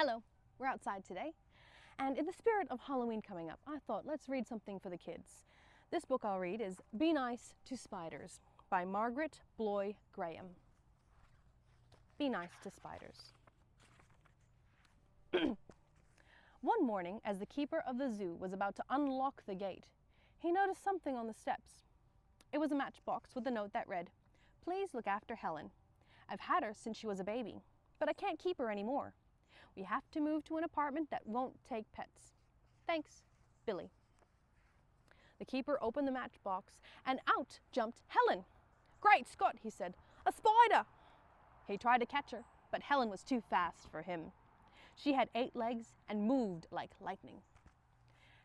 Hello, we're outside today, and in the spirit of Halloween coming up, I thought let's read something for the kids. This book I'll read is Be Nice to Spiders by Margaret Bloy Graham. Be nice to spiders. One morning, as the keeper of the zoo was about to unlock the gate, he noticed something on the steps. It was a matchbox with a note that read, "Please look after Helen. I've had her since she was a baby, but I can't keep her anymore. We have to move to an apartment that won't take pets. Thanks, Billy." The keeper opened the matchbox and out jumped Helen. "Great Scott," he said, "a spider!" He tried to catch her, but Helen was too fast for him. She had 8 legs and moved like lightning.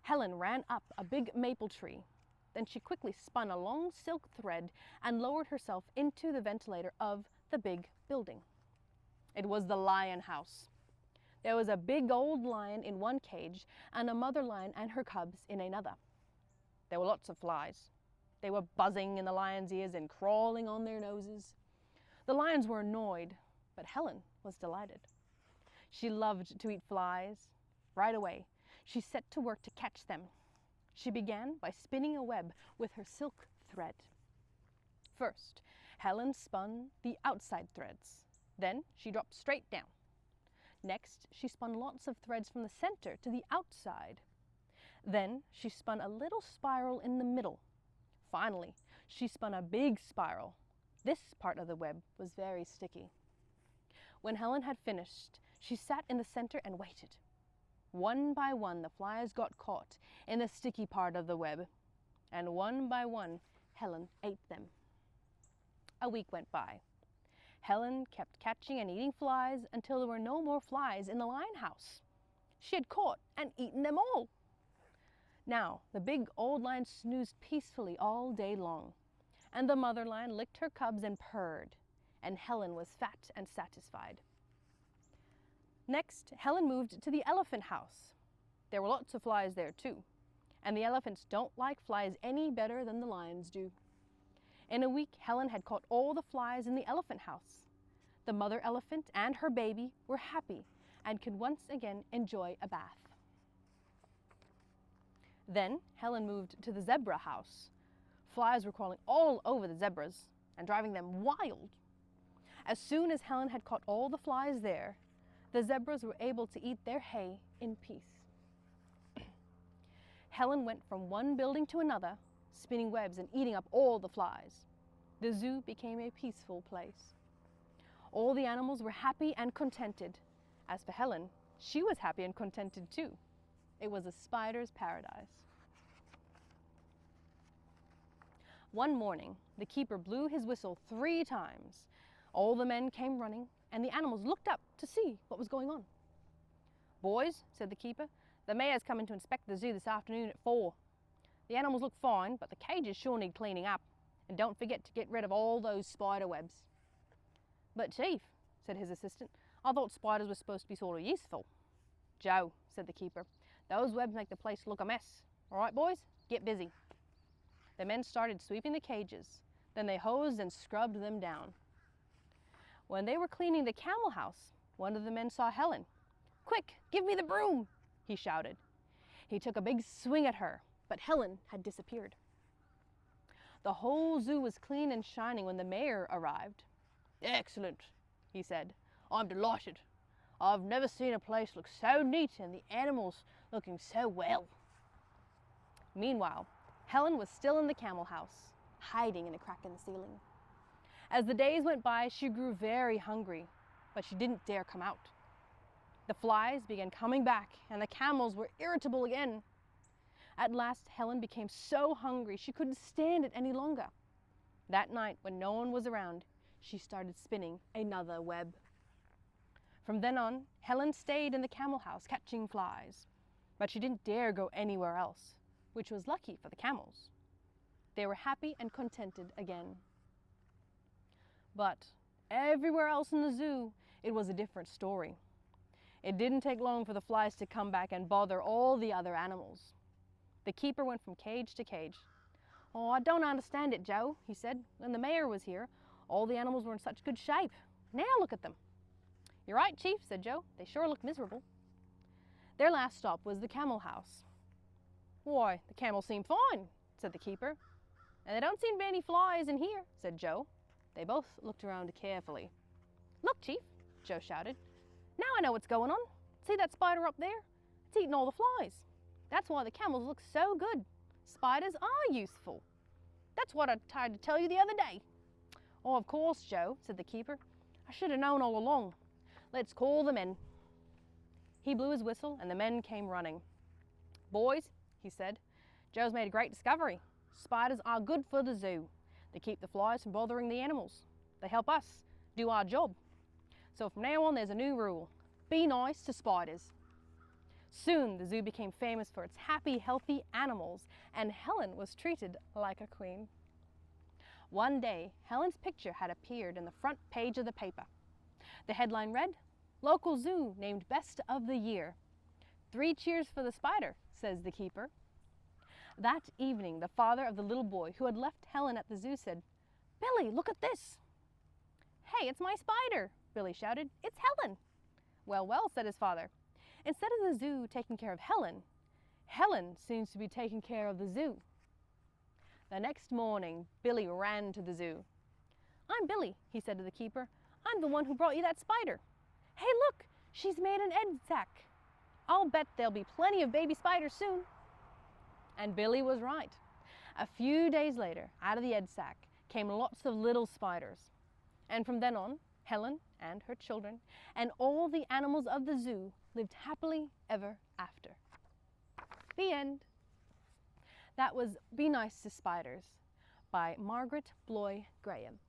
Helen ran up a big maple tree. Then she quickly spun a long silk thread and lowered herself into the ventilator of the big building. It was the lion house. There was a big old lion in one cage and a mother lion and her cubs in another. There were lots of flies. They were buzzing in the lions' ears and crawling on their noses. The lions were annoyed, but Helen was delighted. She loved to eat flies. Right away, she set to work to catch them. She began by spinning a web with her silk thread. First, Helen spun the outside threads. Then she dropped straight down. Next, she spun lots of threads from the center to the outside. Then she spun a little spiral in the middle. Finally, she spun a big spiral. This part of the web was very sticky. When Helen had finished, she sat in the center and waited. One by one, the flies got caught in the sticky part of the web, and one by one, Helen ate them. A week went by. Helen kept catching and eating flies until there were no more flies in the lion house. She had caught and eaten them all. Now, the big old lion snoozed peacefully all day long, and the mother lion licked her cubs and purred, and Helen was fat and satisfied. Next, Helen moved to the elephant house. There were lots of flies there too, and the elephants don't like flies any better than the lions do. In a week, Helen had caught all the flies in the elephant house. The mother elephant and her baby were happy and could once again enjoy a bath. Then Helen moved to the zebra house. Flies were crawling all over the zebras and driving them wild. As soon as Helen had caught all the flies there, the zebras were able to eat their hay in peace. Helen went from one building to another, spinning webs and eating up all the flies. The zoo became a peaceful place. All the animals were happy and contented. As for Helen, she was happy and contented too. It was a spider's paradise. One morning, the keeper blew his whistle 3 times. All the men came running, and the animals looked up to see what was going on. "Boys," said the keeper, "the mayor's coming to inspect the zoo this afternoon at 4. The animals look fine, but the cages sure need cleaning up. And don't forget to get rid of all those spider webs." "But Chief," said his assistant, "I thought spiders were supposed to be sort of useful." "Joe," said the keeper, "those webs make the place look a mess. All right, boys, get busy." The men started sweeping the cages. Then they hosed and scrubbed them down. When they were cleaning the camel house, one of the men saw Helen. "Quick, give me the broom," he shouted. He took a big swing at her, but Helen had disappeared. The whole zoo was clean and shining when the mayor arrived. "Excellent," he said. "I'm delighted. I've never seen a place look so neat and the animals looking so well." Meanwhile, Helen was still in the camel house, hiding in a crack in the ceiling. As the days went by, she grew very hungry, but she didn't dare come out. The flies began coming back, and the camels were irritable again. At last, Helen became so hungry she couldn't stand it any longer. That night, when no one was around, she started spinning another web. From then on, Helen stayed in the camel house catching flies, but she didn't dare go anywhere else, which was lucky for the camels. They were happy and contented again. But everywhere else in the zoo, it was a different story. It didn't take long for the flies to come back and bother all the other animals. The keeper went from cage to cage. "Oh, I don't understand it, Joe," he said. "When the mayor was here, all the animals were in such good shape. Now look at them." "You're right, Chief," said Joe. "They sure look miserable." Their last stop was the camel house. "Why, the camels seem fine," said the keeper. "And there don't seem to be any flies in here," said Joe. They both looked around carefully. "Look, Chief," Joe shouted. "Now I know what's going on. See that spider up there? It's eating all the flies. That's why the camels look so good. Spiders are useful. That's what I tried to tell you the other day." "Oh, of course, Joe," said the keeper. "I should have known all along. Let's call the men." He blew his whistle and the men came running. "Boys," he said, "Joe's made a great discovery. Spiders are good for the zoo. They keep the flies from bothering the animals. They help us do our job. So from now on there's a new rule. Be nice to spiders." Soon the zoo became famous for its happy, healthy animals, and Helen was treated like a queen. One day, Helen's picture had appeared in the front page of the paper. The headline read, "Local Zoo named Best of the Year. 3 cheers for the spider," says the keeper. That evening, the father of the little boy who had left Helen at the zoo said, "Billy, look at this." "Hey, it's my spider," Billy shouted. "It's Helen." "Well, well," said his father. "Instead of the zoo taking care of Helen, Helen seems to be taking care of the zoo." The next morning, Billy ran to the zoo. "I'm Billy," he said to the keeper. "I'm the one who brought you that spider. Hey, look, she's made an egg sac. I'll bet there'll be plenty of baby spiders soon." And Billy was right. A few days later, out of the egg sac came lots of little spiders. And from then on, Helen and her children and all the animals of the zoo lived happily ever after. The end. That was Be Nice to Spiders by Margaret Bloy Graham.